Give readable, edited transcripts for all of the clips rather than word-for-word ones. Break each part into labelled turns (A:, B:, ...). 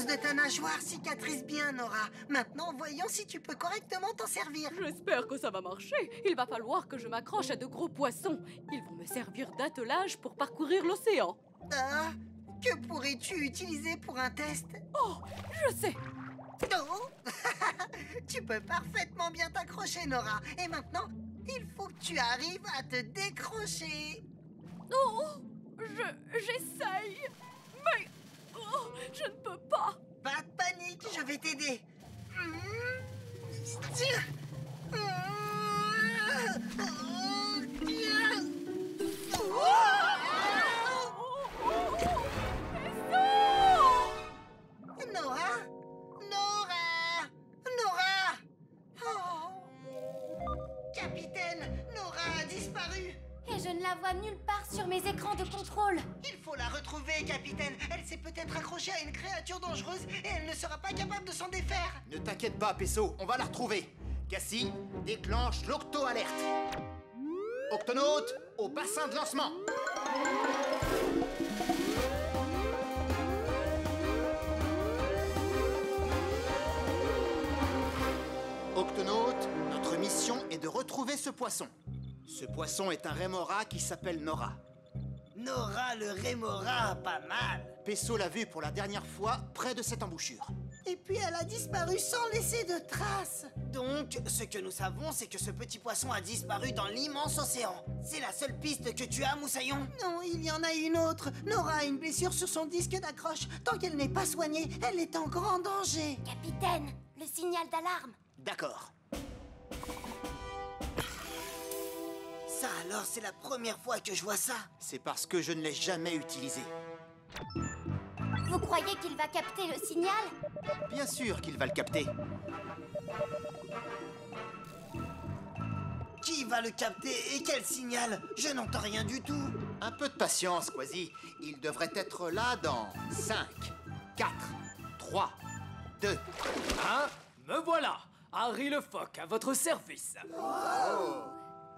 A: de ta nageoire cicatrise bien, Nora. Maintenant, voyons si tu peux correctement t'en servir.
B: J'espère que ça va marcher. Il va falloir que je m'accroche à de gros poissons. Ils vont me servir d'attelage pour parcourir l'océan.
A: Ah, que pourrais-tu utiliser pour un test?
B: Oh, je sais.
A: Oh tu peux parfaitement bien t'accrocher, Nora. Et maintenant, il faut que tu arrives à te décrocher.
B: Oh, j'essaye. Mais oh, je ne peux pas.
A: Pas de panique, je vais t'aider. Nora? Nora? Nora? Oh. Capitaine, Nora a disparu.
C: Et je ne la vois nulle part sur mes écrans de contrôle.
A: Il faut la retrouver, capitaine. Elle s'est peut-être accrochée à une créature dangereuse et elle ne sera pas capable de s'en défaire.
D: Ne t'inquiète pas, Pesso, on va la retrouver. Cassie, déclenche l'octo-alerte. Octonaute, au bassin de lancement. Octonaute, notre mission est de retrouver ce poisson. Ce poisson est un rémora qui s'appelle Nora.
A: Nora le rémora, pas mal.
D: Pesso l'a vu pour la dernière fois près de cette embouchure.
A: Et puis elle a disparu sans laisser de traces. Donc, ce que nous savons, c'est que ce petit poisson a disparu dans l'immense océan. C'est la seule piste que tu as, Moussaillon? Non, il y en a une autre. Nora a une blessure sur son disque d'accroche. Tant qu'elle n'est pas soignée, elle est en grand danger.
C: Capitaine, le signal d'alarme.
D: D'accord.
A: Ça alors, c'est la première fois que je vois ça.
D: C'est parce que je ne l'ai jamais utilisé.
C: Vous croyez qu'il va capter le signal?
D: Bien sûr qu'il va le capter.
A: Qui va le capter et quel signal? Je n'entends rien du tout.
D: Un peu de patience, Quasi. Il devrait être là dans 5, 4, 3, 2...
E: Hein? Me voilà! Harry le phoque, à votre service.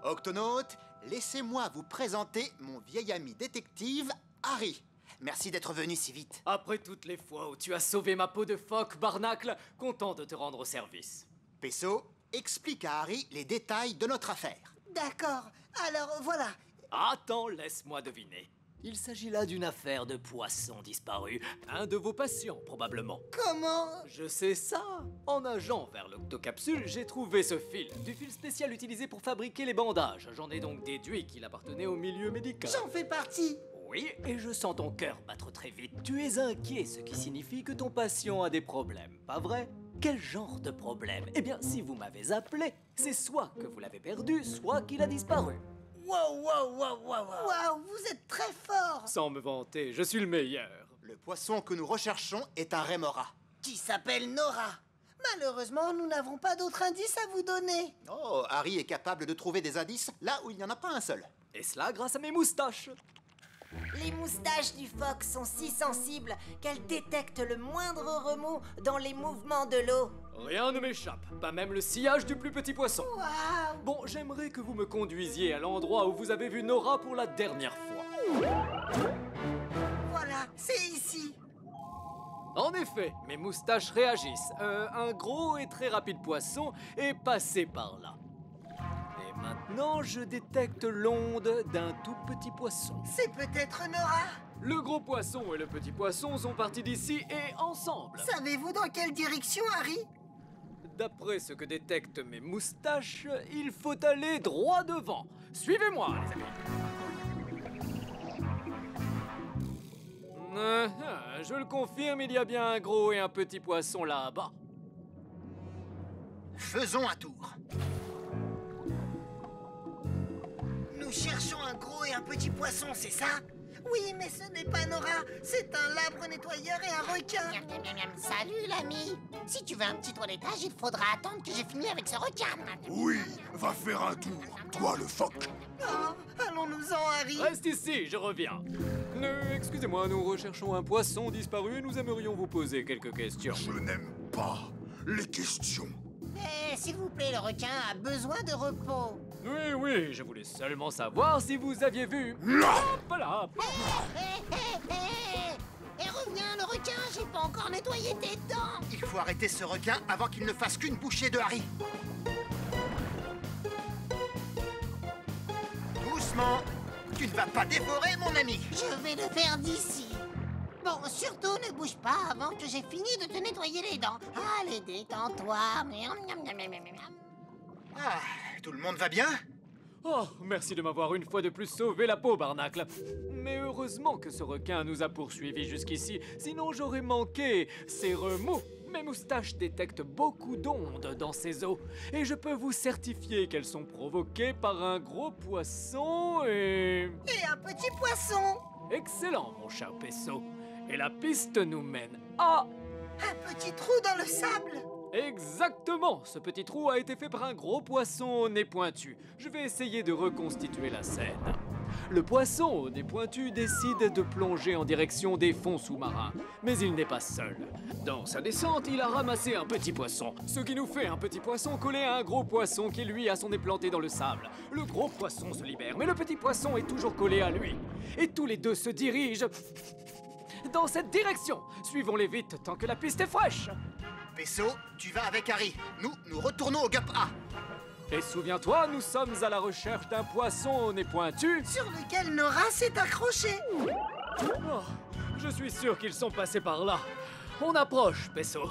D: Octonaute, laissez-moi vous présenter mon vieil ami détective, Harry. Merci d'être venu si vite.
E: Après toutes les fois où tu as sauvé ma peau de phoque, Barnacle, content de te rendre service.
D: Pesso, explique à Harry les détails de notre affaire.
A: D'accord, alors voilà.
E: Attends, laisse-moi deviner. Il s'agit là d'une affaire de poisson disparu. Un de vos patients, probablement.
A: Comment?
E: Je sais ça. En nageant vers l'octocapsule, j'ai trouvé ce fil. Du fil spécial utilisé pour fabriquer les bandages. J'en ai donc déduit qu'il appartenait au milieu médical.
A: J'en fais partie.
E: Oui, et je sens ton cœur battre très vite. Tu es inquiet, ce qui signifie que ton patient a des problèmes, pas vrai? Quel genre de problème? Eh bien, si vous m'avez appelé, c'est soit que vous l'avez perdu, soit qu'il a disparu.
A: Wow, wow, wow, wow, wow. Wow, vous êtes très fort.
E: Sans me vanter, je suis le meilleur.
D: Le poisson que nous recherchons est un rémora.
A: Qui s'appelle Nora. Malheureusement, nous n'avons pas d'autres indices à vous donner.
D: Oh, Harry est capable de trouver des indices là où il n'y en a pas un seul.
E: Et cela grâce à mes moustaches.
F: Les moustaches du phoque sont si sensibles qu'elles détectent le moindre remous dans les mouvements de l'eau.
E: Rien ne m'échappe, pas même le sillage du plus petit poisson.
A: Waouh.
E: Bon, j'aimerais que vous me conduisiez à l'endroit où vous avez vu Nora pour la dernière fois.
A: Voilà, c'est ici.
E: En effet, mes moustaches réagissent. Un gros et très rapide poisson est passé par là. Et maintenant, je détecte l'onde d'un tout petit poisson.
A: C'est peut-être Nora.
E: Le gros poisson et le petit poisson sont partis d'ici et ensemble.
A: Savez-vous dans quelle direction, Harry?
E: D'après ce que détectent mes moustaches, il faut aller droit devant. Suivez-moi, les amis. Je le confirme, il y a bien un gros et un petit poisson là-bas.
D: Faisons un tour.
A: Nous cherchons un gros et un petit poisson, c'est ça? Oui, mais ce n'est pas Nora. C'est un labre nettoyeur et un requin.
F: Miam, miam, miam, miam. Salut l'ami. Si tu veux un petit toilettage, il faudra attendre que j'ai fini avec ce requin.
G: Oui, va faire un tour, toi le phoque.
A: Oh, allons-nous-en, Harry.
E: Reste ici, je reviens. Excusez-moi, nous recherchons un poisson disparu et nous aimerions vous poser quelques questions.
G: Je n'aime pas les questions.
F: Mais s'il vous plaît, le requin a besoin de repos.
E: Oui, je voulais seulement savoir si vous aviez vu...
G: Là.
E: Hop là.
F: Hé, reviens, le requin, j'ai pas encore
A: encore nettoyer tes dents.
D: Il faut arrêter ce requin avant qu'il ne fasse qu'une bouchée de Harry. Doucement. Tu ne vas pas dévorer mon ami.
A: Je vais le faire d'ici. Bon, surtout ne bouge pas avant que j'ai fini de te nettoyer les dents. Allez, détends-toi.
D: Ah, tout le monde va bien?
E: Oh, merci de m'avoir une fois de plus sauvé la peau, Barnacle. Mais heureusement que ce requin nous a poursuivis jusqu'ici, sinon j'aurais manqué ces remous. Mes moustaches détectent beaucoup d'ondes dans ces eaux, et je peux vous certifier qu'elles sont provoquées par un gros poisson et...
A: Et un petit poisson.
E: Excellent, mon cher Pesso. Et la piste nous mène à...
A: Un petit trou dans le sable.
E: Exactement! Ce petit trou a été fait par un gros poisson au nez pointu. Je vais essayer de reconstituer la scène. Le poisson au nez pointu décide de plonger en direction des fonds sous-marins. Mais il n'est pas seul. Dans sa descente, il a ramassé un petit poisson. Ce qui nous fait un petit poisson collé à un gros poisson qui, lui, a son nez planté dans le sable. Le gros poisson se libère, mais le petit poisson est toujours collé à lui. Et tous les deux se dirigent... dans cette direction. Suivons-les vite tant que la piste est fraîche.
D: Pesso, tu vas avec Harry. Nous retournons au Gup A.
E: Et souviens-toi, nous sommes à la recherche d'un poisson au nez pointu.
A: Sur lequel Nora s'est accrochée.
E: Oh, je suis sûr qu'ils sont passés par là. On approche, Pesso.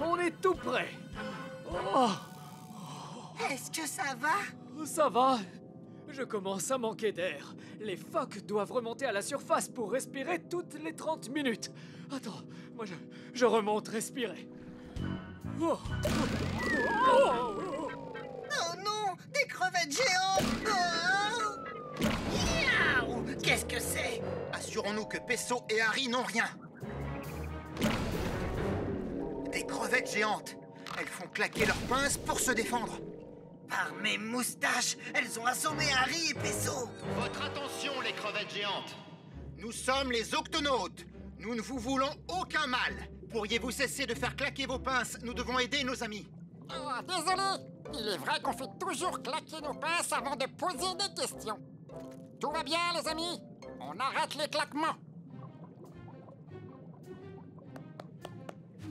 E: On est tout près. Oh,
A: Est-ce que ça va?
E: ça va. Je commence à manquer d'air. Les phoques doivent remonter à la surface pour respirer toutes les 30 minutes. Attends, moi je remonte respirer. Oh. Oh.
A: Oh non, des crevettes géantes. Oh. Miaou. Qu'est-ce que c'est?
D: Assurons-nous que Pesso et Harry n'ont rien. Des crevettes géantes. Elles font claquer leurs pinces pour se défendre.
A: Par mes moustaches, elles ont assommé Harry et Pesso.
D: Votre attention, les crevettes géantes. Nous sommes les Octonautes. Nous ne vous voulons aucun mal. Pourriez-vous cesser de faire claquer vos pinces? Nous devons aider nos amis.
H: Oh, désolé. Il est vrai qu'on fait toujours claquer nos pinces avant de poser des questions. Tout va bien, les amis? On arrête les claquements.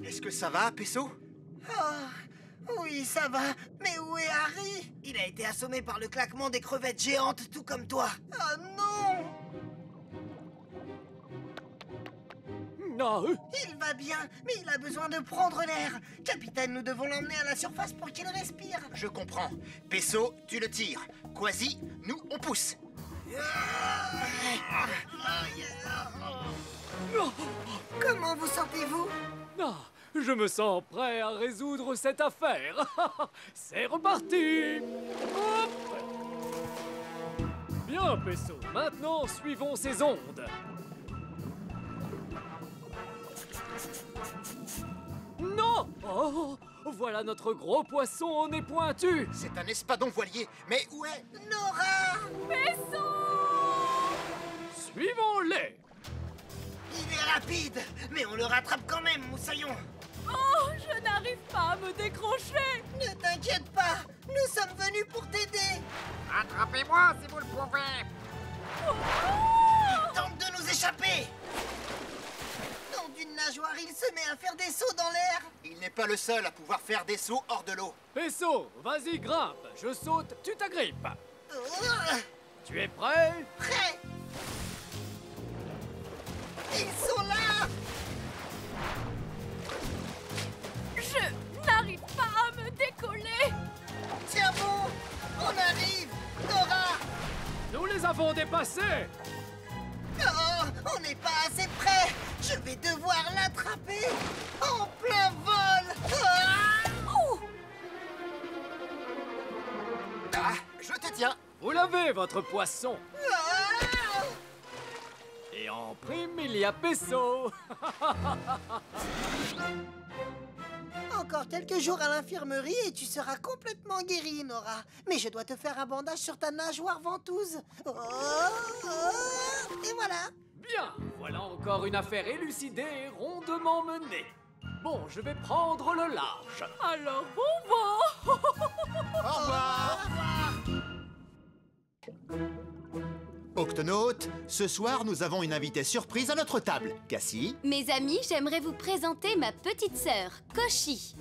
D: Est-ce que ça va, Pesso?
A: Oh, oui, ça va. Mais où est Harry? Il a été assommé par le claquement des crevettes géantes, tout comme toi. Oh non!
E: Non.
A: Il va bien, mais il a besoin de prendre l'air. Capitaine, nous devons l'emmener à la surface pour qu'il respire.
D: Je comprends. Pesso, tu le tires. Quasi, nous, on pousse.
A: Comment vous sentez-vous?
E: Ah, je me sens prêt à résoudre cette affaire. C'est reparti. Hop. Bien, Pesso. Maintenant, suivons ces ondes. Non! Oh, voilà notre gros poisson au nez pointu.
D: C'est un espadon voilier. Mais où est...
A: Nora!
E: Suivons-les.
A: Il est rapide, mais on le rattrape quand même, Moussaillon.
B: Oh, je n'arrive pas à me décrocher.
A: Ne t'inquiète pas, nous sommes venus pour t'aider.
H: Attrapez-moi si vous le pouvez.
A: Il tente de nous échapper. Nom d'une nageoire, il se met à faire des sauts dans l'air.
D: Il n'est pas le seul à pouvoir faire des sauts hors de l'eau.
E: Pesso, vas-y, grimpe. Je saute, tu t'agrippes. Tu es prêt?
A: Prêt. Ils sont là.
B: Je n'arrive pas à me décoller.
A: Tiens bon, on arrive. Nora.
E: Nous les avons dépassés.
A: Oh, on n'est pas assez près. Je vais devoir l'attraper en plein vol. Ah! Ouh.
D: Ah, je te tiens.
E: Vous l'avez, votre poisson.
A: Ah!
E: Et en prime, il y a Pesso.
A: Encore quelques jours à l'infirmerie et tu seras complètement guérie, Nora. Mais je dois te faire un bandage sur ta nageoire ventouse. Oh, oh, et voilà.
E: Bien, voilà encore une affaire élucidée et rondement menée. Bon, je vais prendre le large.
B: Alors bon vent.
D: Au revoir. Octonautes, ce soir, nous avons une invitée surprise à notre table. Cassie?
I: Mes amis, j'aimerais vous présenter ma petite sœur, Koshi.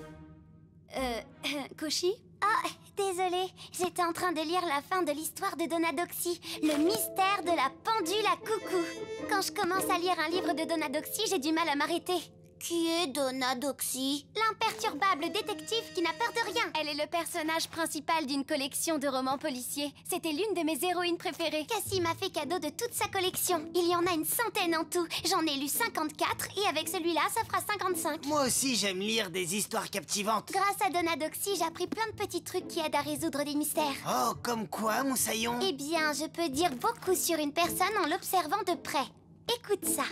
I: Koshi?
C: Oh, désolée, j'étais en train de lire la fin de l'histoire de Donadoxy, le mystère de la pendule à coucou. Quand je commence à lire un livre de Donadoxy, j'ai du mal à m'arrêter. Qui est Donadoxy? L'imperturbable détective qui n'a peur de rien.
I: Elle est le personnage principal d'une collection de romans policiers. C'était l'une de mes héroïnes préférées.
C: Cassie m'a fait cadeau de toute sa collection. Il y en a une centaine en tout. J'en ai lu 54 et avec celui-là, ça fera 55.
A: Moi aussi, j'aime lire des histoires captivantes.
C: Grâce à Donadoxy, j'ai appris plein de petits trucs qui aident à résoudre des mystères.
A: Oh, comme quoi, Moussaillon?
C: Eh bien, je peux dire beaucoup sur une personne en l'observant de près. Écoute ça.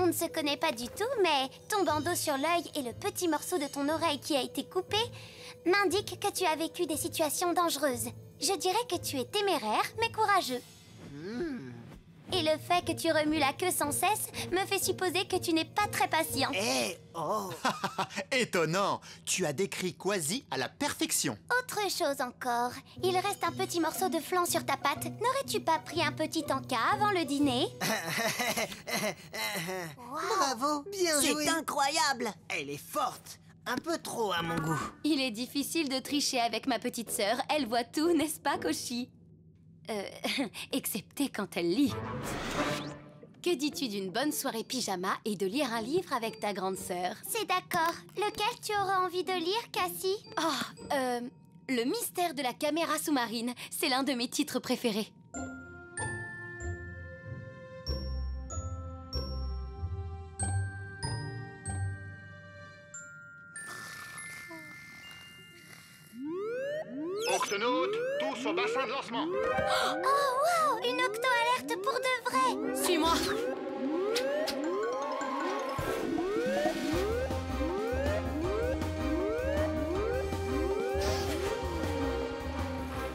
C: On ne se connaît pas du tout, mais ton bandeau sur l'œil et le petit morceau de ton oreille qui a été coupé m'indiquent que tu as vécu des situations dangereuses. Je dirais que tu es téméraire, mais courageux. Et le fait que tu remues la queue sans cesse me fait supposer que tu n'es pas très patient.
A: Eh, oh!
D: Étonnant! Tu as décrit Quasi à la perfection.
C: Autre chose encore, il reste un petit morceau de flan sur ta patte. N'aurais-tu pas pris un petit encas avant le dîner?
A: Bravo, bien joué!
F: C'est incroyable!
A: Elle est forte, un peu trop à mon goût.
I: Il est difficile de tricher avec ma petite sœur. Elle voit tout, n'est-ce pas, Koshi? Excepté quand elle lit. Que dis-tu d'une bonne soirée pyjama et de lire un livre avec ta grande sœur?
C: C'est d'accord. Lequel tu auras envie de lire, Cassie?
I: Oh, Le mystère de la caméra sous-marine. C'est l'un de mes titres préférés.
D: Octonautes, tous au bassin de lancement.
C: Oh, wow! Une octo-alerte pour de vrai!
I: Suis-moi!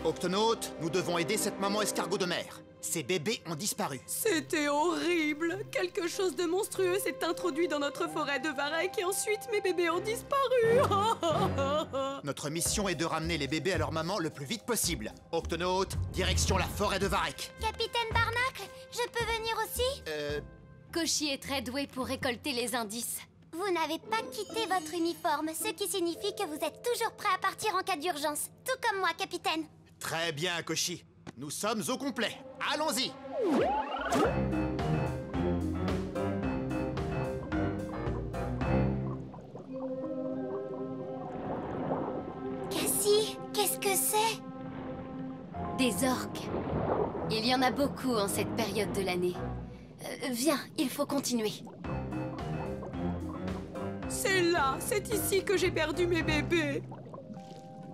D: Octonautes, nous devons aider cette maman escargot de mer. Ces bébés ont disparu.
B: C'était horrible. Quelque chose de monstrueux s'est introduit dans notre forêt de Varek et ensuite mes bébés ont disparu.
D: Notre mission est de ramener les bébés à leur maman le plus vite possible. Octonautes, direction la forêt de Varek.
C: Capitaine Barnacle, je peux venir aussi?
I: Koshi est très doué pour récolter les indices.
C: Vous n'avez pas quitté votre uniforme, ce qui signifie que vous êtes toujours prêt à partir en cas d'urgence. Tout comme moi, capitaine.
D: Très bien, Koshi. Nous sommes au complet. Allons-y.
C: Cassie, qu'est-ce que c'est?
I: Des orques. Il y en a beaucoup en cette période de l'année. Viens, il faut continuer.
B: C'est là, c'est ici que j'ai perdu mes bébés.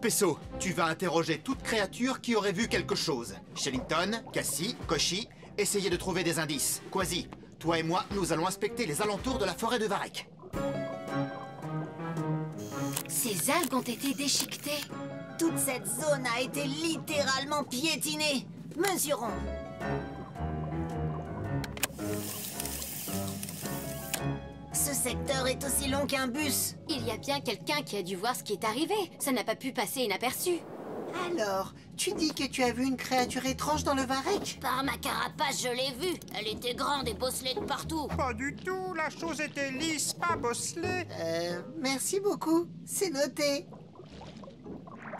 D: Pesso, tu vas interroger toute créature qui aurait vu quelque chose. Shellington, Cassie, Koshi, essayez de trouver des indices. Quasi, toi et moi, nous allons inspecter les alentours de la forêt de Varek.
I: Ces algues ont été déchiquetées.
F: Toute cette zone a été littéralement piétinée. Mesurons. Ce secteur est aussi long qu'un bus.
I: Il y a bien quelqu'un qui a dû voir ce qui est arrivé. Ça n'a pas pu passer inaperçu.
A: Alors, tu dis que tu as vu une créature étrange dans le Varek?
C: Par ma carapace, je l'ai vue. Elle était grande et bosselée de partout.
J: Pas du tout, la chose était lisse, pas bosselée.
A: Merci beaucoup, c'est noté.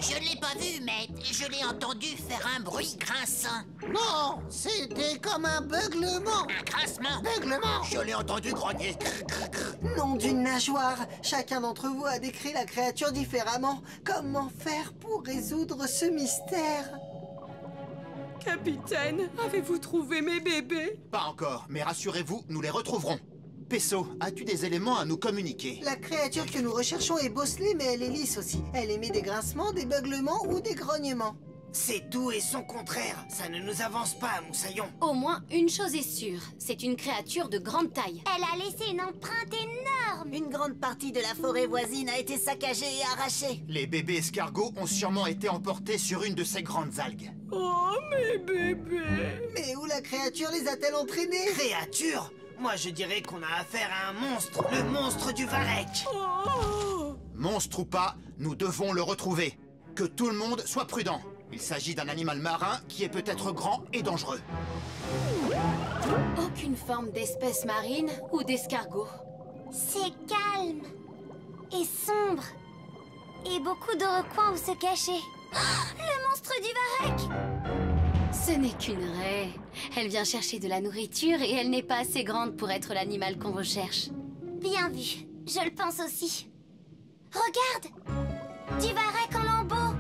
C: Je ne l'ai pas vue, mais je l'ai entendu faire un bruit grinçant.
A: Non, c'était comme un beuglement.
C: Un grincement.
A: Beuglement.
D: Je l'ai entendu grogner.
A: Nom d'une nageoire. Chacun d'entre vous a décrit la créature différemment. Comment faire pour résoudre ce mystère?
B: Capitaine, avez-vous trouvé mes bébés?
D: Pas encore, mais rassurez-vous, nous les retrouverons. Pesso, as-tu des éléments à nous communiquer?
A: La créature que nous recherchons est bosselée, mais elle est lisse aussi. Elle émet des grincements, des beuglements ou des grognements. C'est tout et son contraire. Ça ne nous avance pas, Moussaillon.
I: Au moins, une chose est sûre. C'est une créature de grande taille.
C: Elle a laissé une empreinte énorme.
F: Une grande partie de la forêt voisine a été saccagée et arrachée.
D: Les bébés escargots ont sûrement été emportés sur une de ces grandes algues.
B: Oh, mes bébés!
A: Mais où la créature les a-t-elle entraînés? Créature? Moi, je dirais qu'on a affaire à un monstre, le monstre du Varek.
B: Oh!
D: Monstre ou pas, nous devons le retrouver. Que tout le monde soit prudent. Il s'agit d'un animal marin qui est peut-être grand et dangereux.
I: Aucune forme d'espèce marine ou d'escargot.
C: C'est calme et sombre. Et beaucoup de recoins où se cacher. Oh, le monstre du varech!
I: Ce n'est qu'une raie. Elle vient chercher de la nourriture et elle n'est pas assez grande pour être l'animal qu'on recherche.
C: Bien vu, je le pense aussi. Regarde! Du varech en lambeaux!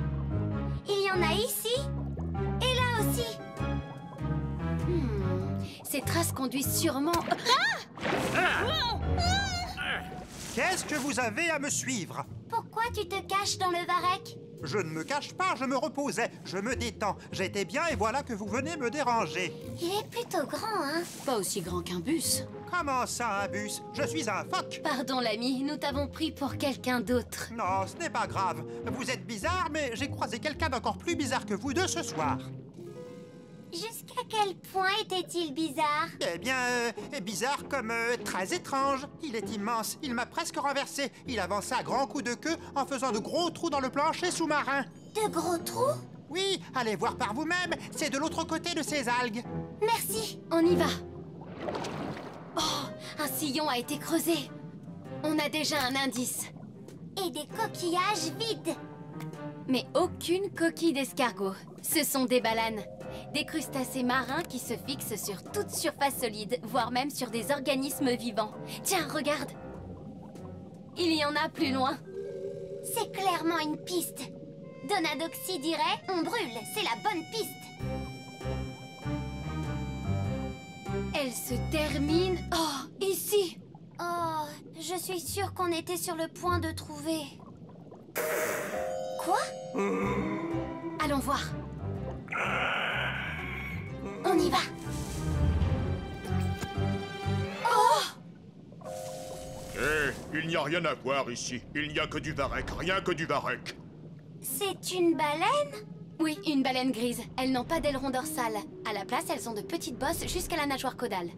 C: Il y en a ici et là aussi.
I: Ces traces conduisent sûrement...
J: Qu'est-ce que vous avez à me suivre?
C: Pourquoi tu te caches dans le varech?
J: Je ne me cache pas, je me reposais, je me détends. J'étais bien et voilà que vous venez me déranger.
C: Il est plutôt grand, hein?
I: Pas aussi grand qu'un bus.
J: Comment ça, un bus? Je suis un phoque.
I: Pardon, l'ami, nous t'avons pris pour quelqu'un d'autre.
J: Non, ce n'est pas grave. Vous êtes bizarre, mais j'ai croisé quelqu'un d'encore plus bizarre que vous deux ce soir.
C: Jusqu'à quel point était-il bizarre?
J: Eh bien, bizarre comme très étrange. Il est immense, il m'a presque renversé. Il avançait à grands coups de queue en faisant de gros trous dans le plancher sous-marin.
C: De gros trous?
J: Oui, allez voir par vous-même, c'est de l'autre côté de ces algues.
C: Merci.
I: On y va. Oh, un sillon a été creusé. On a déjà un indice.
C: Et des coquillages vides.
I: Mais aucune coquille d'escargot. Ce sont des balanes. Des crustacés marins qui se fixent sur toute surface solide, voire même sur des organismes vivants. Tiens, regarde. Il y en a plus loin.
C: C'est clairement une piste. Donadoxy dirait, on brûle, c'est la bonne piste.
I: Elle se termine... Oh, ici.
C: Oh, je suis sûre qu'on était sur le point de trouver... Quoi?
I: Allons voir.
C: On y va. Oh!
G: Il n'y a rien à voir ici. Il n'y a que du varech, rien que du varech.
C: C'est une baleine?
I: Oui, une baleine grise. Elles n'ont pas d'aileron dorsal. À la place, elles ont de petites bosses jusqu'à la nageoire caudale.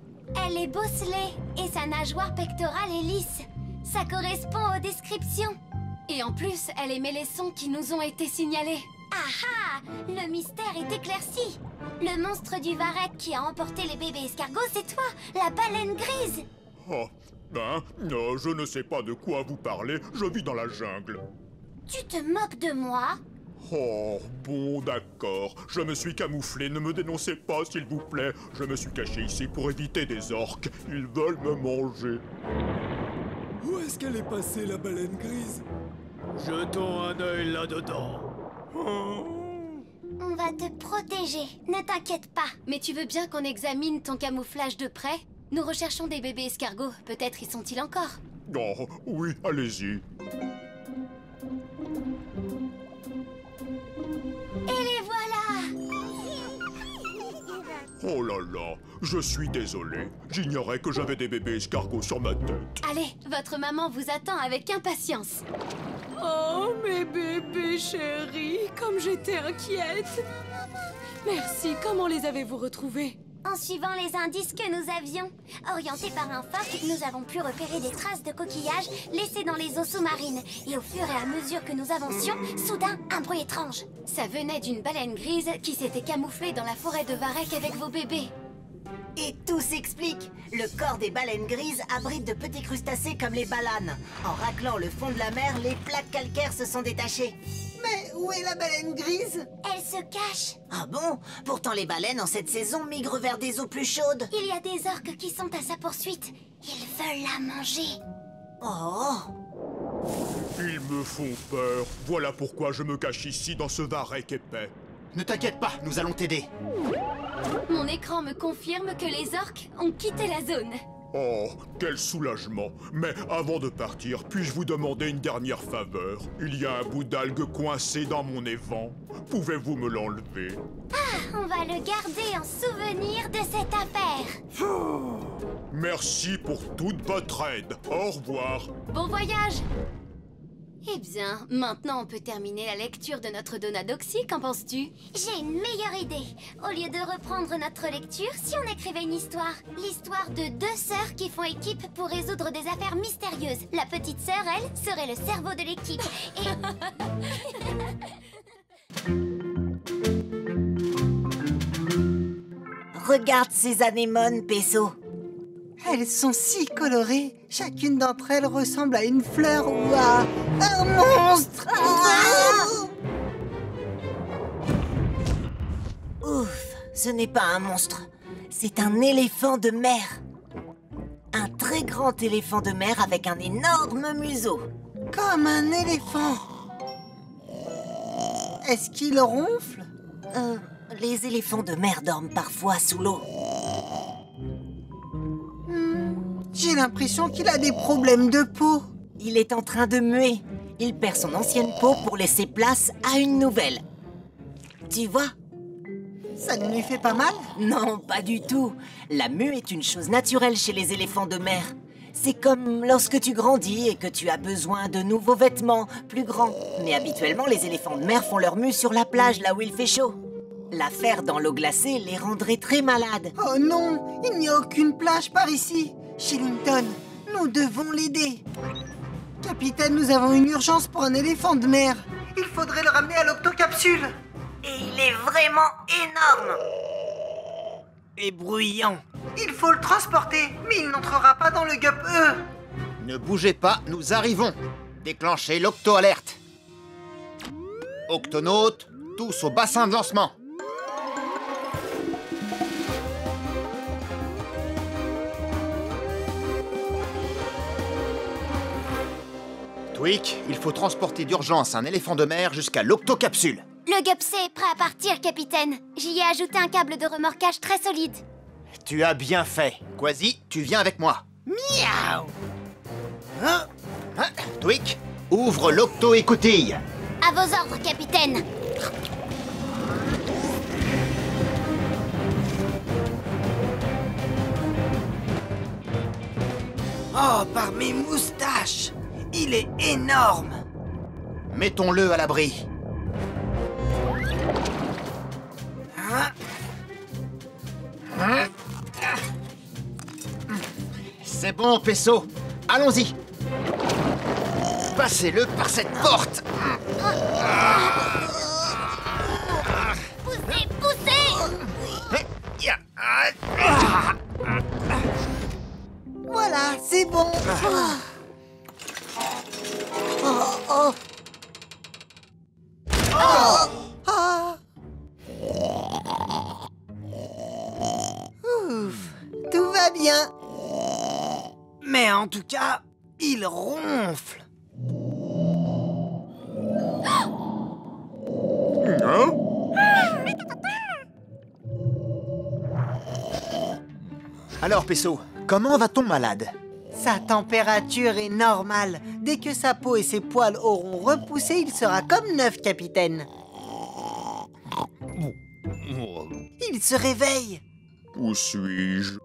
C: Elle est bosselée et sa nageoire pectorale est lisse. Ça correspond aux descriptions.
I: Et en plus, elle émet les sons qui nous ont été signalés.
C: Ah ah! Le mystère est éclairci. Le monstre du varech qui a emporté les bébés escargots, c'est toi, la baleine grise.
G: Oh, non, je ne sais pas de quoi vous parlez, je vis dans la jungle.
C: Tu te moques de moi?
G: Oh, bon, d'accord. Je me suis camouflé, ne me dénoncez pas, s'il vous plaît. Je me suis caché ici pour éviter des orques. Ils veulent me manger.
K: Où est-ce qu'elle est passée, la baleine grise?
E: Jetons un œil là-dedans.
C: On va te protéger, ne t'inquiète pas.
I: Mais tu veux bien qu'on examine ton camouflage de près? Nous recherchons des bébés escargots. Peut-être y sont-ils encore?
G: Oh, oui, allez-y.
C: Et les voilà!
G: Oh là là, je suis désolé. J'ignorais que j'avais des bébés escargots sur ma tête.
I: Allez, votre maman vous attend avec impatience.
B: Oh, mes bébés chéris, comme j'étais inquiète. Merci, comment les avez-vous retrouvés?
C: En suivant les indices que nous avions. Orientés par un phoque, nous avons pu repérer des traces de coquillages laissées dans les eaux sous-marines. Et au fur et à mesure que nous avancions, soudain, un bruit étrange.
I: Ça venait d'une baleine grise qui s'était camouflée dans la forêt de varech avec vos bébés.
F: Et tout s'explique. Le corps des baleines grises abrite de petits crustacés comme les balanes. En raclant le fond de la mer, les plaques calcaires se sont détachées.
A: Mais où est la baleine grise?
C: Elle se cache.
F: Ah bon? Pourtant les baleines en cette saison migrent vers des eaux plus chaudes.
C: Il y a des orques qui sont à sa poursuite. Ils veulent la manger.
F: Oh!
G: Ils me font peur. Voilà pourquoi je me cache ici dans ce varech épais.
D: Ne t'inquiète pas, nous allons t'aider.
I: Mon écran me confirme que les orques ont quitté la zone.
G: Oh, quel soulagement. Mais avant de partir, puis-je vous demander une dernière faveur? Il y a un bout d'algue coincé dans mon évent. Pouvez-vous me l'enlever?
C: Ah, on va le garder en souvenir de cette affaire.
G: Merci pour toute votre aide. Au revoir.
I: Bon voyage! Eh bien, maintenant on peut terminer la lecture de notre Donadoxy, qu'en penses-tu?
C: J'ai une meilleure idée. Au lieu de reprendre notre lecture, si on écrivait une histoire. L'histoire de deux sœurs qui font équipe pour résoudre des affaires mystérieuses. La petite sœur, elle, serait le cerveau de l'équipe. Et...
F: Regarde ces anémones, Peso.
A: Elles sont si colorées. Chacune d'entre elles ressemble à une fleur ou à un monstre.
F: Ouf, ce n'est pas un monstre. C'est un éléphant de mer. Un très grand éléphant de mer avec un énorme museau.
A: Comme un éléphant. Est-ce qu'il ronfle?
F: Les éléphants de mer dorment parfois sous l'eau.
A: J'ai l'impression qu'il a des problèmes de peau.
F: Il est en train de muer. Il perd son ancienne peau pour laisser place à une nouvelle. Tu vois?
A: Ça ne lui fait pas mal?
F: Non, pas du tout. La mue est une chose naturelle chez les éléphants de mer. C'est comme lorsque tu grandis et que tu as besoin de nouveaux vêtements, plus grands. Mais habituellement, les éléphants de mer font leur mue sur la plage, là où il fait chaud. La faire dans l'eau glacée les rendrait très malades.
A: Oh non, il n'y a aucune plage par ici. Shellington, nous devons l'aider. Capitaine, nous avons une urgence pour un éléphant de mer. Il faudrait le ramener à l'octocapsule.
F: Et il est vraiment énorme.
A: Et bruyant. Il faut le transporter, mais il n'entrera pas dans le Gup E.
D: Ne bougez pas, nous arrivons. Déclenchez l'octo-alerte. Octonautes, tous au bassin de lancement. Tweak, il faut transporter d'urgence un éléphant de mer jusqu'à l'octocapsule.
C: Le Gup-C est prêt à partir, capitaine. J'y ai ajouté un câble de remorquage très solide.
D: Tu as bien fait. Kwasi, tu viens avec moi.
A: Miaou.
D: Tweak, ouvre l'octo-écoutille.
C: À vos ordres, capitaine.
A: Oh, par mes moustaches! Il est énorme!
D: Mettons-le à l'abri. C'est bon, Peso. Allons-y. Passez-le par cette porte.
C: Poussez, poussez!
A: Voilà, c'est bon! Oh. Ouf, tout va bien. Mais en tout cas, il ronfle.
D: Alors, Peso, comment va ton malade?
A: Sa température est normale. Dès que sa peau et ses poils auront repoussé, il sera comme neuf, capitaine. Il se réveille.
G: Où suis-je?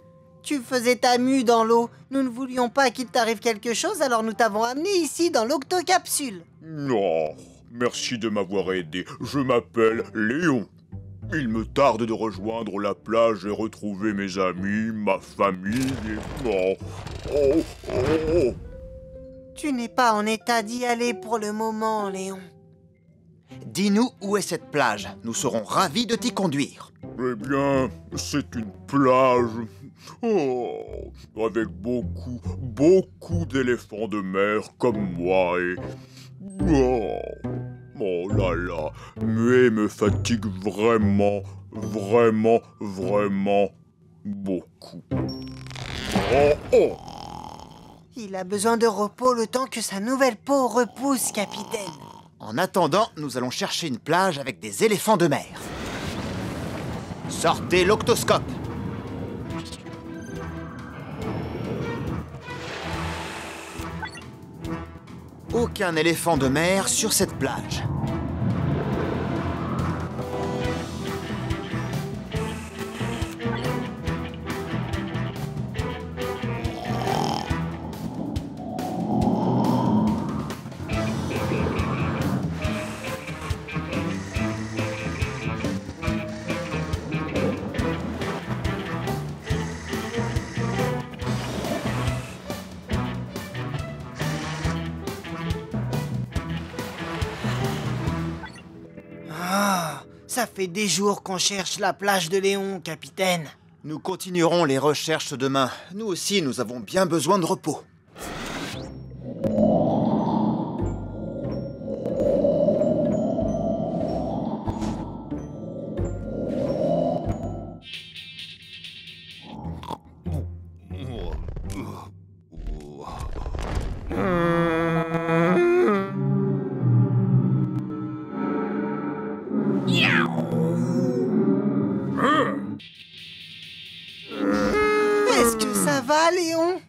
A: Tu faisais ta mue dans l'eau. Nous ne voulions pas qu'il t'arrive quelque chose, alors nous t'avons amené ici dans l'octocapsule.
G: Non, merci de m'avoir aidé. Je m'appelle Léon. Il me tarde de rejoindre la plage et retrouver mes amis, ma famille et... Oh.
A: Tu n'es pas en état d'y aller pour le moment, Léon.
D: Dis-nous où est cette plage. Nous serons ravis de t'y conduire.
G: Eh bien, c'est une plage... avec beaucoup d'éléphants de mer comme moi et... Oh là là, muer me fatigue vraiment beaucoup. Oh.
A: Il a besoin de repos le temps que sa nouvelle peau repousse, capitaine.
D: En attendant, nous allons chercher une plage avec des éléphants de mer. Sortez l'octoscope. Aucun éléphant de mer sur cette plage.
A: Ça fait des jours qu'on cherche la plage de Léon, capitaine.
D: Nous continuerons les recherches demain. Nous aussi, nous avons bien besoin de repos.
A: Est-ce que ça va, Léon?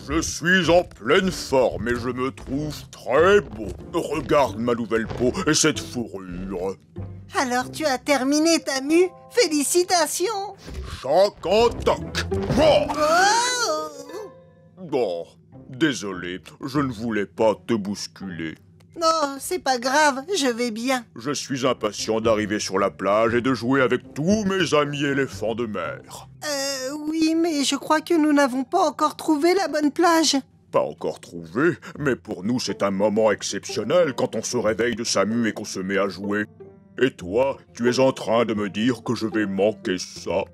G: Je suis en pleine forme et je me trouve très beau. Regarde ma nouvelle peau et cette fourrure.
A: Alors tu as terminé ta mue? Félicitations!
G: Choc en toc. Oh
A: Oh!
G: Bon, désolé, je ne voulais pas te bousculer.
A: Non, c'est pas grave, je vais bien.
G: Je suis impatient d'arriver sur la plage et de jouer avec tous mes amis éléphants de mer.
A: Oui, mais je crois que nous n'avons pas encore trouvé la bonne plage.
G: Pas encore trouvé, mais pour nous c'est un moment exceptionnel quand on se réveille de sa mue et qu'on se met à jouer. Et toi, tu es en train de me dire que je vais manquer ça?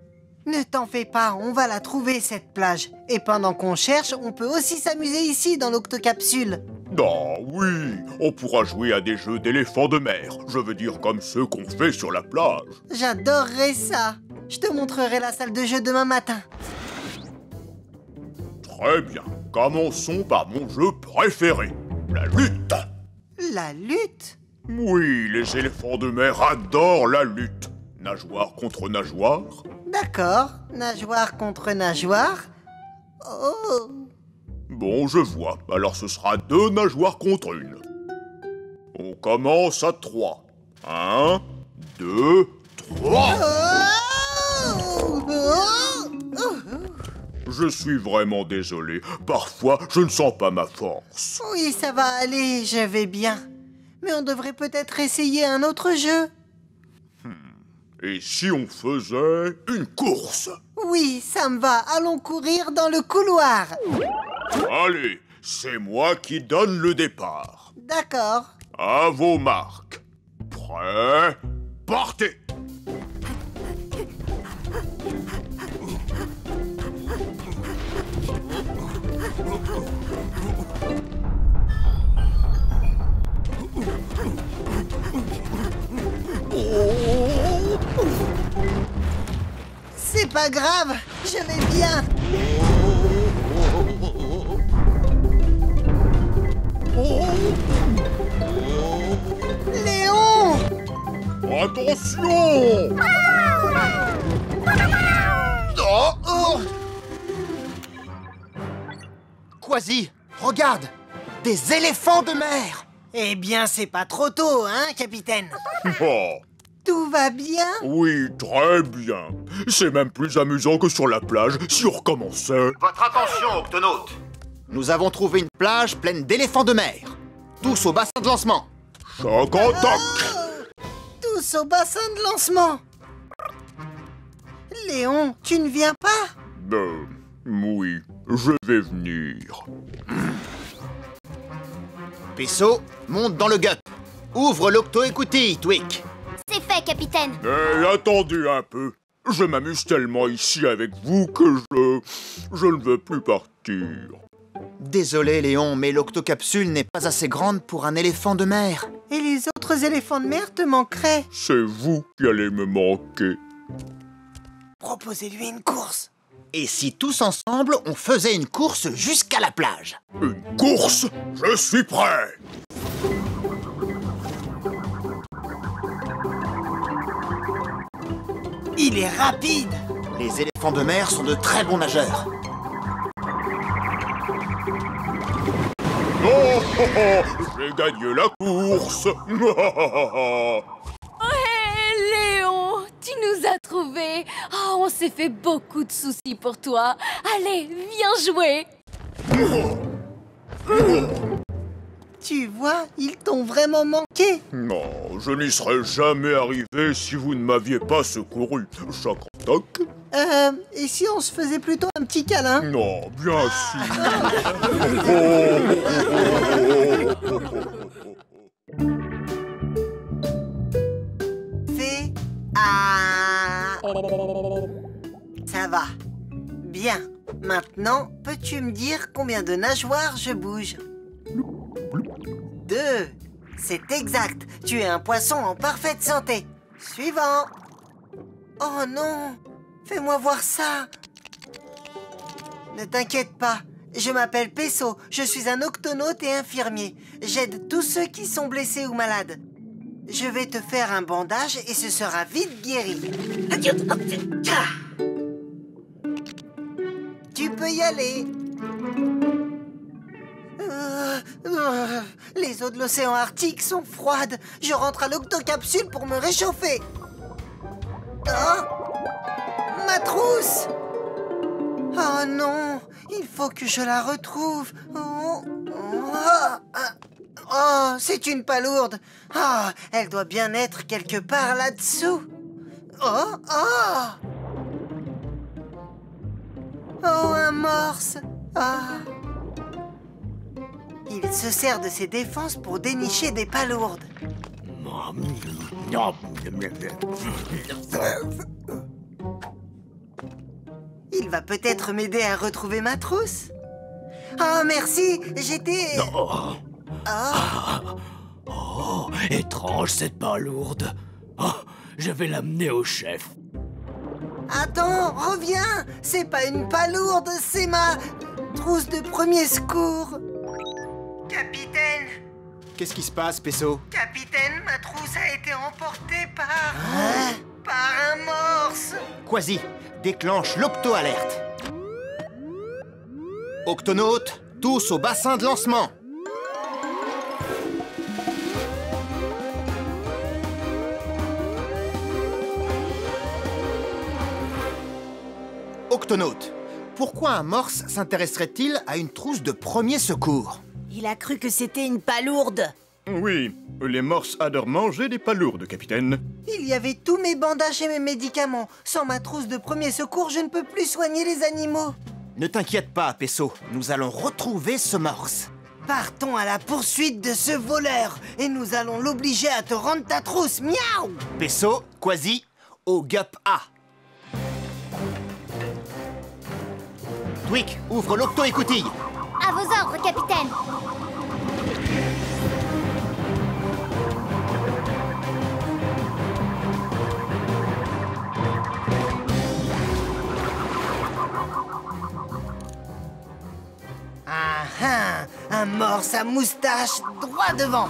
A: Ne t'en fais pas, on va la trouver cette plage. Et pendant qu'on cherche, on peut aussi s'amuser ici dans l'octocapsule.
G: Ah oui, on pourra jouer à des jeux d'éléphants de mer. Je veux dire comme ceux qu'on fait sur la plage.
A: J'adorerais ça. Je te montrerai la salle de jeu demain matin.
G: Très bien, commençons par mon jeu préféré, la lutte.
A: La lutte?
G: Oui, les éléphants de mer adorent la lutte. Nageoire contre nageoire.
A: D'accord, nageoire contre nageoire. Oh!
G: Bon, je vois. Alors ce sera 2 nageoires contre 1. On commence à 3. 1, 2, 3. Je suis vraiment désolé. Parfois, je ne sens pas ma force.
A: Oui, ça va aller, je vais bien. Mais on devrait peut-être essayer un autre jeu.
G: Et si on faisait une course?
A: Oui, ça me va. Allons courir dans le couloir.
G: Allez, c'est moi qui donne le départ.
A: D'accord.
G: À vos marques. Prêt? Partez!
A: C'est pas grave, je vais bien. Léon!
G: Attention!
D: Oh, oh. Quasi, regarde! Des éléphants de mer!
A: Eh bien, c'est pas trop tôt, hein, capitaine?
G: Oh,
A: Tout va bien?
G: oui, très bien. C'est même plus amusant que sur la plage si on recommençait.
D: Votre attention, octonautes! Nous avons trouvé une plage pleine d'éléphants de mer. Tous au bassin de lancement.
G: Choc en toc!
A: Tous au bassin de lancement. Léon, tu ne viens pas?
G: Oui, je vais venir.
D: Peso, monte dans le gut. Ouvre l'octo-écoutille, Twick.
C: C'est fait, capitaine.
G: Mais attendez un peu. Je m'amuse tellement ici avec vous que je ne veux plus partir.
D: Désolé, Léon, mais l'octocapsule n'est pas assez grande pour un éléphant de mer.
A: Et les autres éléphants de mer te manqueraient.
G: C'est vous qui allez me manquer.
A: Proposez-lui une course.
D: Et si tous ensemble, on faisait une course jusqu'à la plage?
G: Une course? Je suis prêt!
A: Il est rapide.
D: Les éléphants de mer sont de très bons nageurs.
G: Oh, oh, oh, j'ai gagné la course!
I: Hé, Léon, tu nous as trouvés. Oh, on s'est fait beaucoup de soucis pour toi. Allez, viens jouer.
A: Tu vois, ils t'ont vraiment manqué.
G: Non, je n'y serais jamais arrivé si vous ne m'aviez pas secouru. Choc en toc?
A: Et si on se faisait plutôt un petit câlin?
G: Non, bien sûr.
A: Fais... Ah... Ça
L: Ça va. Bien. Maintenant, peux-tu me dire combien de nageoires je bouge? 2. C'est exact. Tu es un poisson en parfaite santé. Suivant. Oh non. Fais-moi voir ça. Ne t'inquiète pas. Je m'appelle Peso. Je suis un octonaute et infirmier. J'aide tous ceux qui sont blessés ou malades. Je vais te faire un bandage et ce sera vite guéri. Tu peux y aller. Les eaux de l'océan Arctique sont froides. Je rentre à l'octocapsule pour me réchauffer. Oh, ma trousse! Oh non, il faut que je la retrouve. Oh, c'est une palourde. Oh, elle doit bien être quelque part là-dessous. Oh, un morse. Il se sert de ses défenses pour dénicher des palourdes. Il va peut-être m'aider à retrouver ma trousse. Oh, merci, j'étais...
E: Oh, étrange cette palourde. Oh, je vais l'amener au chef.
L: Attends, reviens. C'est pas une palourde, c'est ma trousse de premier secours. Capitaine.
D: Qu'est-ce qui se passe, Peso?
L: Capitaine, ma trousse a été emportée par un morse.
D: Quasi, déclenche l'octo-alerte. Octonautes, tous au bassin de lancement. Octonautes, pourquoi un morse s'intéresserait-il à une trousse de premier secours?
F: Il a cru que c'était une palourde.
G: Oui, les morses adorent manger des palourdes, capitaine.
L: Il y avait tous mes bandages et mes médicaments. Sans ma trousse de premier secours, je ne peux plus soigner les animaux.
D: Ne t'inquiète pas, Peso, nous allons retrouver ce morse.
L: Partons à la poursuite de ce voleur et nous allons l'obliger à te rendre ta trousse. Miaou!
D: Peso, Quasi, au GUP A. Dwick, ouvre l'octo-écoutille.
C: À vos ordres, capitaine.
L: Un morse à moustache droit devant.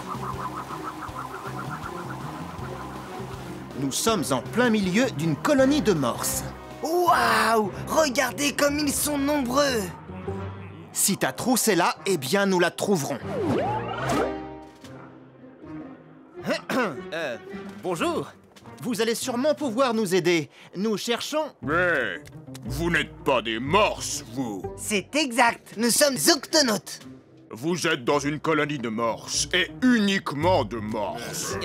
D: Nous sommes en plein milieu d'une colonie de morses.
L: Waouh! Regardez comme ils sont nombreux.
D: Si ta trousse est là, eh bien nous la trouverons. Bonjour. Vous allez sûrement pouvoir nous aider. Nous cherchons...
G: Mais vous n'êtes pas des morses, vous.
L: C'est exact. Nous sommes octonautes.
G: Vous êtes dans une colonie de morses, et uniquement de morses.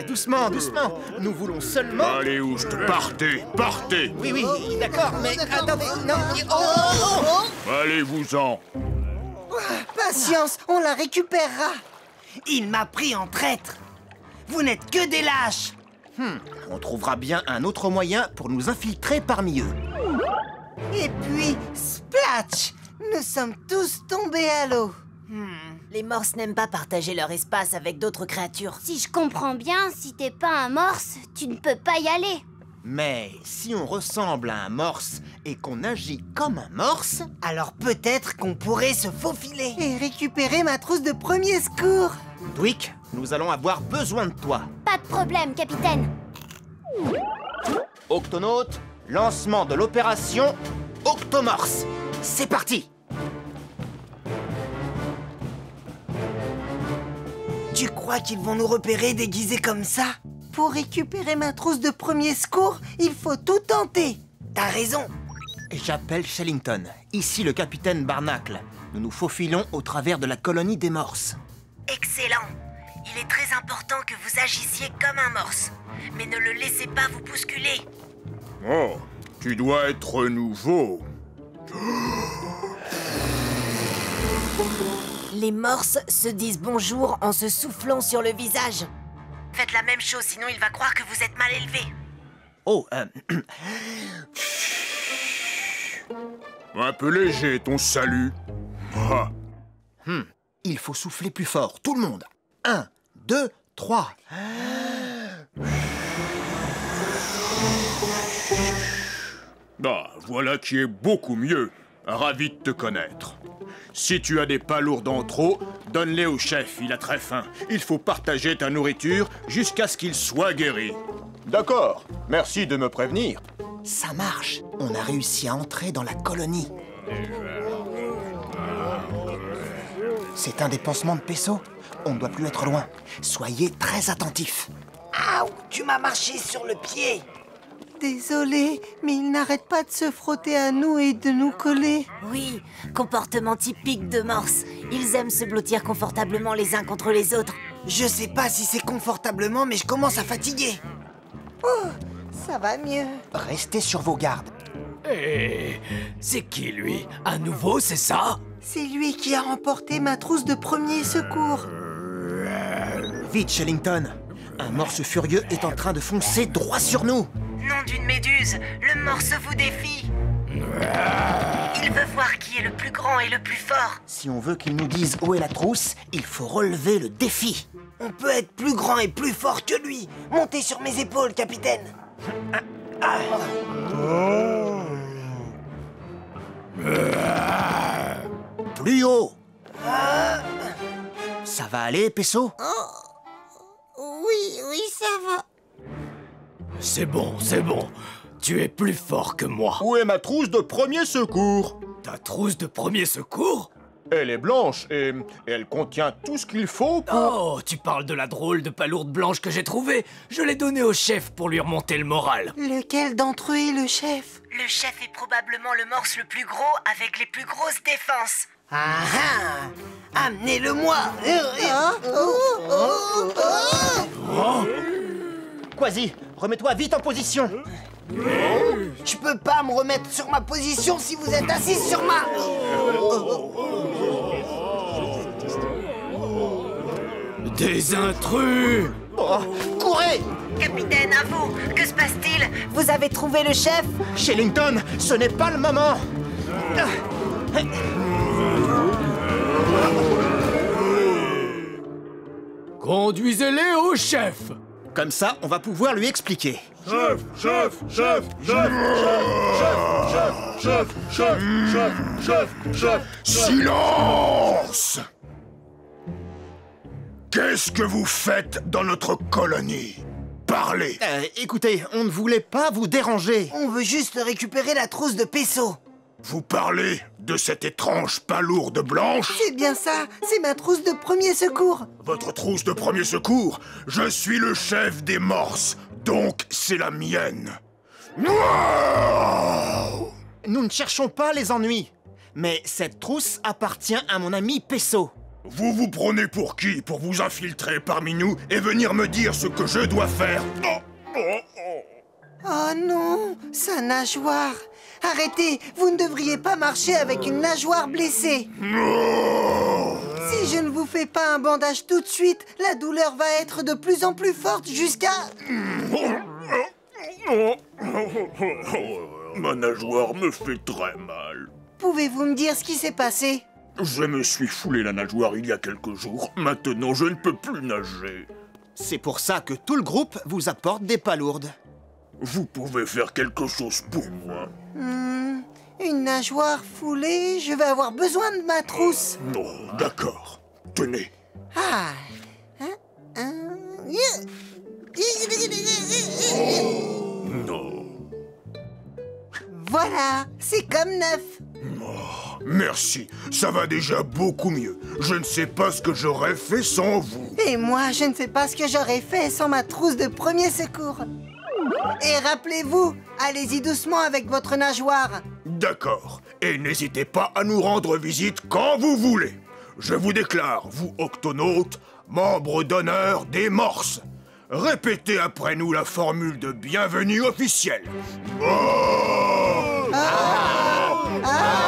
D: Doucement, doucement. Nous voulons seulement...
G: Allez, oust, partez, partez.
D: Oui, d'accord, mais attendez, non...
G: Allez-vous-en.
L: Patience, on la récupérera. Il m'a pris en traître. Vous n'êtes que des lâches.
D: On trouvera bien un autre moyen pour nous infiltrer parmi eux.
L: Et puis, splatch! Nous sommes tous tombés à l'eau.
F: Les morses n'aiment pas partager leur espace avec d'autres créatures.
C: Si je comprends bien, si t'es pas un morse, tu ne peux pas y aller.
D: Mais si on ressemble à un morse et qu'on agit comme un morse...
L: Alors peut-être qu'on pourrait se faufiler et récupérer ma trousse de premier secours.
D: Dwick, nous allons avoir besoin de toi.
C: Pas de problème, capitaine.
D: Octonautes, lancement de l'opération Octomorse. C'est parti!
L: Tu crois qu'ils vont nous repérer déguisés comme ça? Pour récupérer ma trousse de premier secours, il faut tout tenter. T'as raison.
D: J'appelle Shellington, ici le capitaine Barnacle. Nous nous faufilons au travers de la colonie des morses.
F: Excellent. Il est très important que vous agissiez comme un morse. Mais ne le laissez pas vous bousculer.
G: Oh, tu dois être nouveau.
F: Les morses se disent bonjour en se soufflant sur le visage. Faites la même chose, sinon il va croire que vous êtes mal élevé.
D: Oh,
G: Un peu léger, ton salut. Ah.
D: Il faut souffler plus fort, tout le monde. 1, 2, 3.
G: Ah, voilà qui est beaucoup mieux. Ravi de te connaître. Si tu as des palourdes en trop, donne-les au chef, il a très faim. Il faut partager ta nourriture jusqu'à ce qu'il soit guéri. D'accord, merci de me prévenir.
D: Ça marche. On a réussi à entrer dans la colonie. C'est un des pansements de Peso. On ne doit plus être loin. Soyez très attentifs.
A: Aouh, tu m'as marché sur le pied.
L: Désolé, mais il n'arrête pas de se frotter à nous et de nous coller.
F: Oui, comportement typique de morse. Ils aiment se blottir confortablement les uns contre les autres.
A: Je sais pas si c'est confortablement, mais je commence à fatiguer.
L: Oh, ça va mieux.
D: Restez sur vos gardes.
E: Hé, c'est qui lui? À nouveau, c'est ça?
L: C'est lui qui a remporté ma trousse de premier secours.
D: Vite, Shellington. Un morse furieux est en train de foncer droit sur nous.
F: Nom d'une méduse, le morse vous défie. Il veut voir qui est le plus grand et le plus fort.
D: Si on veut qu'il nous dise où est la trousse, il faut relever le défi.
A: On peut être plus grand et plus fort que lui. Montez sur mes épaules, capitaine.
D: Plus haut. Ça va aller, Peso?
L: Oui, ça va.
E: C'est bon, c'est bon. Tu es plus fort que moi.
G: Où est ma trousse de premier secours?
E: Ta trousse de premier secours?
G: Elle est blanche et elle contient tout ce qu'il faut pour...
E: Oh, tu parles de la drôle de palourde blanche que j'ai trouvée. Je l'ai donnée au chef pour lui remonter le moral.
L: Lequel d'entre eux est le chef?
F: Le chef est probablement le morse le plus gros avec les plus grosses défenses.
A: Ah ah! Amenez-le-moi!
D: Quasi, remets-toi vite en position.
A: Je peux pas me remettre sur ma position si vous êtes assis sur ma...
E: Des intrus!
D: Oh, courez!
F: Capitaine, à vous. Que se passe-t-il? Vous avez trouvé le chef?
D: Shellington, ce n'est pas le moment.
E: Conduisez-les au chef!
D: Comme ça, on va pouvoir lui expliquer.
G: Chef, chef, chef, chef, chef, chef, chef, chef, chef, chef. Silence! Qu'est-ce que vous faites dans notre colonie? Parlez!
D: Écoutez, on ne voulait pas vous déranger.
A: On veut juste récupérer la trousse de Peso.
G: Vous parlez de cette étrange palourde blanche?
L: C'est bien ça, c'est ma trousse de premier secours.
G: Votre trousse de premier secours? Je suis le chef des morses, donc c'est la mienne. Wow!
D: Nous ne cherchons pas les ennuis. Mais cette trousse appartient à mon ami Peso.
G: Vous vous prenez pour qui pour vous infiltrer parmi nous et venir me dire ce que je dois faire?
L: Oh non, sa nageoire. Arrêtez, vous ne devriez pas marcher avec une nageoire blessée. Si je ne vous fais pas un bandage tout de suite, la douleur va être de plus en plus forte jusqu'à...
G: Ma nageoire me fait très mal.
L: Pouvez-vous me dire ce qui s'est passé?
G: Je me suis foulé la nageoire il y a quelques jours. Maintenant, je ne peux plus nager.
D: C'est pour ça que tout le groupe vous apporte des palourdes.
G: Vous pouvez faire quelque chose pour moi?
L: Une nageoire foulée, je vais avoir besoin de ma trousse.
G: Non, d'accord. Tenez.
L: Ah.
G: Non.
L: Voilà, c'est comme neuf.
G: Oh, merci, ça va déjà beaucoup mieux. Je ne sais pas ce que j'aurais fait sans vous.
L: Et moi, je ne sais pas ce que j'aurais fait sans ma trousse de premier secours. Et rappelez-vous, allez-y doucement avec votre nageoire.
G: D'accord. Et n'hésitez pas à nous rendre visite quand vous voulez. Je vous déclare, vous octonautes, membres d'honneur des morses. Répétez après nous la formule de bienvenue officielle. Oh!
L: Ah!